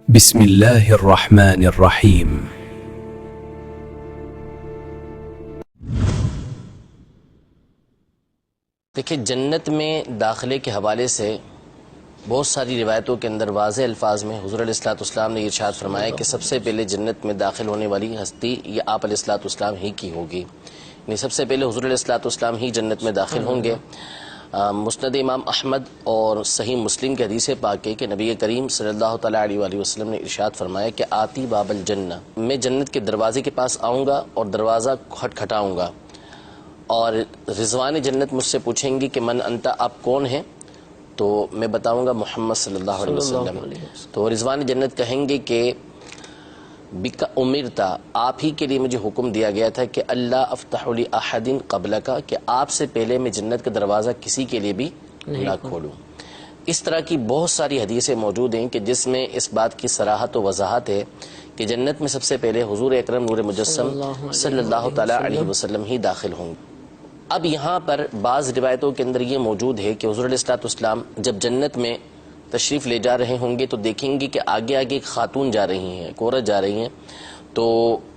بسم اللہ الرحمن الرحیم۔ دیکھیں، جنت میں داخلے کے حوالے سے بہت ساری روایتوں کے اندر واضح الفاظ میں حضور علیہ الصلوۃ والسلام نے ارشاد فرمایا کہ سب سے پہلے جنت میں داخل ہونے والی ہستی یہ آپ علیہ الصلوۃ والسلام ہی کی ہوگی، یعنی سب سے پہلے حضور علیہ الصلوۃ والسلام ہی جنت میں داخل ہوں گے۔ مسند امام احمد اور صحیح مسلم کے حدیث پاک ہے کہ نبی کریم صلی اللہ تعالیٰ علیہ وآلہ وسلم نے ارشاد فرمایا کہ آتی باب الجنہ، میں جنت کے دروازے کے پاس آؤں گا اور دروازہ کھٹکھٹاؤں گا، اور رضوان جنت مجھ سے پوچھیں گی کہ من انت، آپ کون ہیں؟ تو میں بتاؤں گا محمد صلی اللہ علیہ وسلم۔ تو رضوان جنت کہیں گے کہ بک امرتا، آپ ہی کے لیے مجھے حکم دیا گیا تھا کہ اللہ افتح لاحد قبلک، کہ آپ سے پہلے میں جنت کا دروازہ کسی کے لیے بھی نہ کھولوں۔ اس طرح کی بہت ساری حدیثیں موجود ہیں کہ جس میں اس بات کی صراحت و وضاحت ہے کہ جنت میں سب سے پہلے حضور اکرم نور مجسم صلی اللہ تعالیٰ علیہ وسلم ہی داخل ہوں گے۔ اب یہاں پر بعض روایتوں کے اندر یہ موجود ہے کہ حضور علیہ الصلوۃ والسلام جب جنت میں تشریف لے جا رہے ہوں گے تو دیکھیں گے کہ آگے آگے ایک خاتون جا رہی ہیں، ایک عورت جا رہی ہیں، تو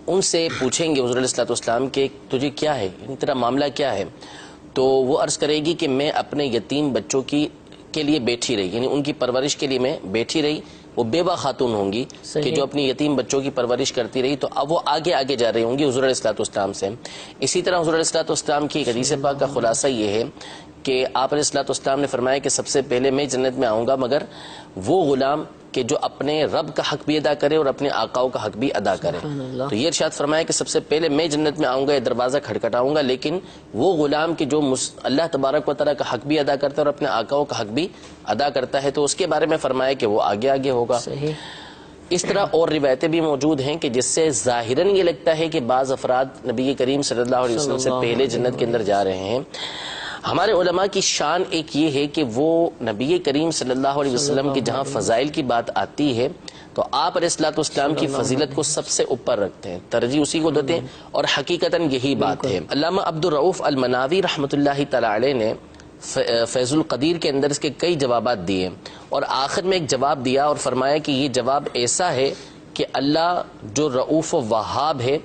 ان سے پوچھیں گے حضور علیہ الصلوۃ والسلام کہ تجھے کیا ہے، یعنی تیرا معاملہ کیا ہے؟ تو وہ عرض کرے گی کہ میں اپنے یتیم بچوں کے لیے بیٹھی رہی، یعنی ان کی پرورش کے لیے میں بیٹھی رہی۔ وہ بیوہ خاتون ہوں گی کہ جو اپنی یتیم بچوں کی پرورش کرتی رہی، تو اب وہ آگے آگے جا رہی ہوں گی حضور علیہ الصلوۃ والسلام سے۔ اسی طرح حضور علیہ الصلوۃ والسلام کی حدیث پاک کا خلاصہ یہ ہے کہ آپ علیہ الصلوۃ والسلام نے فرمایا کہ سب سے پہلے میں جنت میں آؤں گا، مگر وہ غلام کہ جو اپنے رب کا حق بھی ادا کرے اور اپنے آقاؤں کا حق بھی ادا کرے۔ تو یہ ارشاد فرمایا کہ سب سے پہلے میں جنت میں آؤں گا، یہ دروازہ کھٹکھٹاؤں گا، لیکن وہ غلام کہ جو اللہ تبارک و تعالیٰ کا حق بھی ادا کرتا ہے اور اپنے آقاؤں کا حق بھی ادا کرتا ہے، تو اس کے بارے میں فرمایا کہ وہ آگے آگے ہوگا۔ اس طرح اور روایتیں بھی موجود ہیں کہ جس سے ظاہراً یہ لگتا ہے کہ بعض افراد نبی کریم صلی اللہ علیہ وسلم سے پہلے جنت کے اندر جا رہے ہیں۔ ہمارے علماء کی شان ایک یہ ہے کہ وہ نبی کریم صلی اللہ علیہ وسلم کی جہاں فضائل کی بات آتی ہے تو آپ علیہ الصلوۃ والسلام کی فضیلت کو سب سے اوپر رکھتے ہیں، ترجیح اسی کو دیتے ہیں، اور حقیقتاً یہی بات ہے۔ علامہ عبد الرؤف المناوی رحمۃ اللہ تعالی علیہ نے فیض القدیر کے اندر اس کے کئی جوابات دیے، اور آخر میں ایک جواب دیا اور فرمایا کہ یہ جواب ایسا ہے کہ اللہ جو رؤوف و وہاب ہے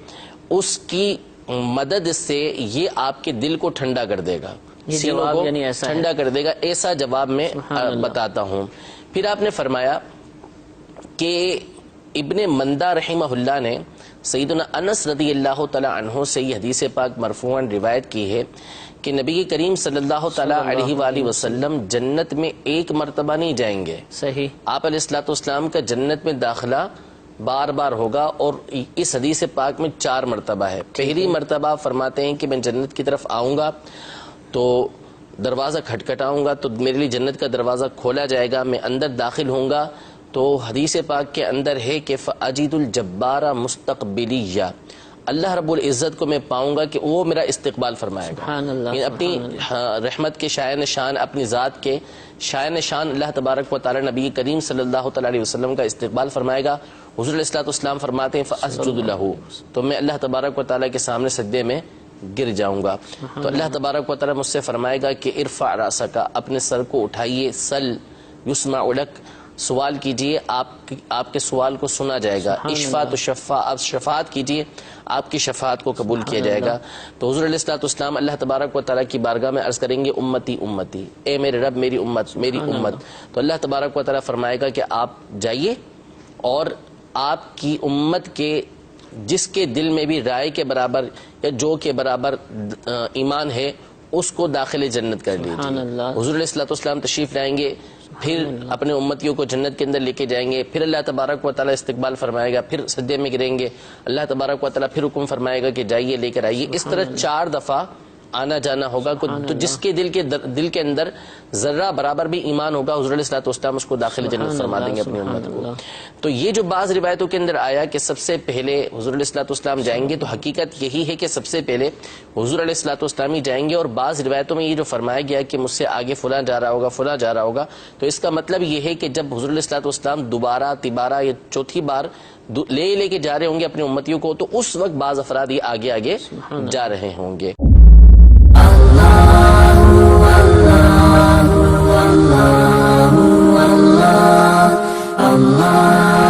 اس کی مدد سے یہ آپ کے دل کو ٹھنڈا کر دے گا، سینوں کو ٹھنڈا کر دے گا، ایسا جواب میں بتاتا ہوں۔ پھر آپ نے فرمایا کہ ابن مندہ رحمہ اللہ نے سیدنا انس رضی اللہ تعالی عنہ سے یہ حدیث پاک مرفوعاً روایت کی ہے کہ نبی کریم صلی اللہ تعالی علیہ وآلہ وسلم جنت میں ایک مرتبہ نہیں جائیں گے، صحیح، آپ علیہ الصلوۃ والسلام کا جنت میں داخلہ بار بار ہوگا، اور اس حدیث پاک میں 4 مرتبہ ہے۔ پہلی مرتبہ فرماتے ہیں کہ میں جنت کی طرف آؤں گا تو دروازہ کھٹکھٹاؤں گا تو میرے لیے جنت کا دروازہ کھولا جائے گا، میں اندر داخل ہوں گا تو حدیث پاک کے اندر ہے کہ فَأَجِدُ الْجَبَّارَ مُسْتَقْبِلِيَّ، اللہ رب العزت کو میں پاؤں گا کہ وہ میرا استقبال فرمائے گا، یعنی اپنی رحمت کے شائع نشان، اپنی ذات کے شائع نشان اللہ تبارک و تعالی نبی کریم صلی اللہ تعالی علیہ وسلم کا استقبال فرمائے گا۔ حضور علیہ الصلوۃ والسلام فرماتے ہیں فَأَسْجُدُ لَهُ، تو میں اللہ تبارک و تعالی کے سامنے سجدے میں گر جاؤں گا، تو اللہ تبارک و تعالی مجھ سے فرمائے گا کہ ارفع راسک، اپنے سر کو اٹھائیے، سل یسمع لک، سوال کیجئے، آپ کے سوال کو سنا جائے گا، اشفا تو شفا، آپ شفاعت کیجئے، آپ کی شفاعت کو قبول کیا جائے گا۔ تو حضور علیہ الصلوۃ والسلام اللہ تبارک و تعالیٰ کی بارگاہ میں عرض کریں گے امتی امتی، اے میرے رب میری امت میری امت، تو اللہ تبارک و تعالیٰ فرمائے گا کہ آپ جائیے اور آپ کی امت کے جس کے دل میں بھی رائے کے برابر یا جو کے برابر ایمان ہے اس کو داخل جنت کر لیجیے۔ حضور علیہ الصلوۃ والسلام تشریف لائیں گے، پھر اپنے امتیوں کو جنت کے اندر لے کے جائیں گے، پھر اللہ تبارک و تعالیٰ استقبال فرمائے گا، پھر سجدے میں گریں گے، اللہ تبارک و تعالیٰ پھر حکم فرمائے گا کہ جائیے لے کر آئیے۔ اس طرح 4 دفعہ آنا جانا ہوگا، تو جس کے دل کے اندر ذرہ برابر بھی ایمان ہوگا حضور علیہ الصلوۃ والسلام اس کو داخل جنت فرما دیں گے اپنی امت کو۔ تو یہ جو بعض روایتوں کے اندر آیا کہ سب سے پہلے حضور علیہ الصلوۃ والسلام جائیں گے، تو حقیقت یہی ہے کہ سب سے پہلے حضور علیہ الصلوۃ والسلام ہی جائیں گے، اور بعض روایتوں میں یہ جو فرمایا گیا کہ مجھ سے آگے فلاں جا رہا ہوگا فلاں جا رہا ہوگا، تو اس کا مطلب یہ ہے کہ جب حضور علیہ الصلوۃ والسلام دوبارہ تیبارہ یا چوتھی بار لے کے جا رہے ہوں گے اپنی امتیوں کو، تو اس وقت بعض افراد یہ آگے آگے جا رہے ہوں گے۔ Allah